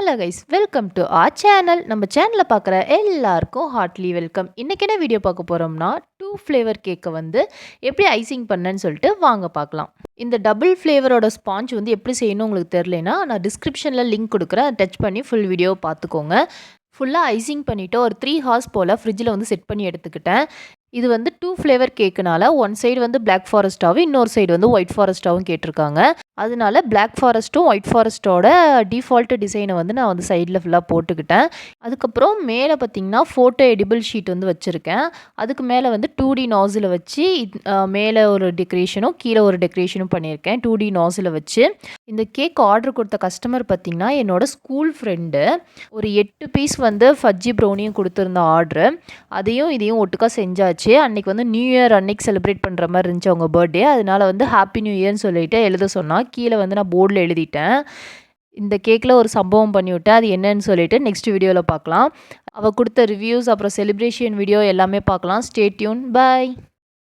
Hello guys, welcome to R channel. நம்ம சேனலில் பார்க்குற எல்லாருக்கும் ஹார்ட்லி வெல்கம். இன்றைக்கி என்ன வீடியோ பார்க்க போகிறோம்னா, 2 ஃப்ளேவர் கேக்கை வந்து எப்படி ஐசிங் பண்ணேன்னு சொல்லிட்டு வாங்க பார்க்கலாம். இந்த டபுள் ஃப்ளேவரோட ஸ்பாஞ்ச் வந்து எப்படி செய்யணும் உங்களுக்கு தெரிலனா, நான் டிஸ்கிரிப்ஷனில் லிங்க் கொடுக்குறேன். டச் பண்ணி ஃபுல் வீடியோ பார்த்துக்கோங்க. ஃபுல்லாக ஐசிங் பண்ணிவிட்டு ஒரு 3 ஹார்ஸ் போல் ஃப்ரிட்ஜில் வந்து செட் பண்ணி எடுத்துக்கிட்டேன். இது வந்து 2 ஃப்ளேவர் கேக்குனால ஒன் சைடு வந்து பிளாக் ஃபாரஸ்ட்டாகவும் இன்னொரு சைடு வந்து ஒயிட் ஃபாரஸ்ட்டாகவும் கேட்டிருக்காங்க. அதனால பிளாக் ஃபாரஸ்ட்டும் ஒயிட் ஃபாரஸ்ட்டோட டிஃபால்ட் டிசைனை வந்து நான் வந்து சைடில் ஃபுல்லாக போட்டுக்கிட்டேன். அதுக்கப்புறம் மேலே பார்த்தீங்கன்னா ஃபோட்டோ எடிபிள் ஷீட் வந்து வச்சுருக்கேன். அதுக்கு மேலே வந்து 2D நாசில் வச்சு மேலே ஒரு டெக்கரேஷனும் கீழே ஒரு டெக்கரேஷனும் பண்ணியிருக்கேன் 2D நாசில் வச்சு. இந்த கேக் ஆர்டர் கொடுத்த கஸ்டமர் பார்த்திங்கன்னா என்னோடய ஸ்கூல் ஃப்ரெண்டு. ஒரு 8 பீஸ் வந்து ஃபஜ்ஜி ப்ரௌனியும் கொடுத்துருந்த ஆர்டரு. அதையும் இதையும் ஒட்டுக்கா செஞ்சாச்சு. அன்றைக்கி வந்து நியூ இயர் அன்னைக்கு செலிப்ரேட் பண்ணுற மாதிரி இருந்துச்சு அவங்க பர்த்டே. அதனால வந்து ஹாப்பி நியூ இயர்னு சொல்லிட்டு எழுத சொன்னால் கீழே வந்து நான் போர்டில் எழுதிட்டேன். இந்த கேக்கில் ஒரு சம்பவம் பண்ணிவிட்டேன். அது என்னன்னு சொல்லிட்டு நெக்ஸ்ட் வீடியோவில் பார்க்கலாம். அவள் கொடுத்த ரிவ்யூஸ் அப்புறம் செலிப்ரேஷன் வீடியோ எல்லாமே பார்க்கலாம். Stay tune. பை.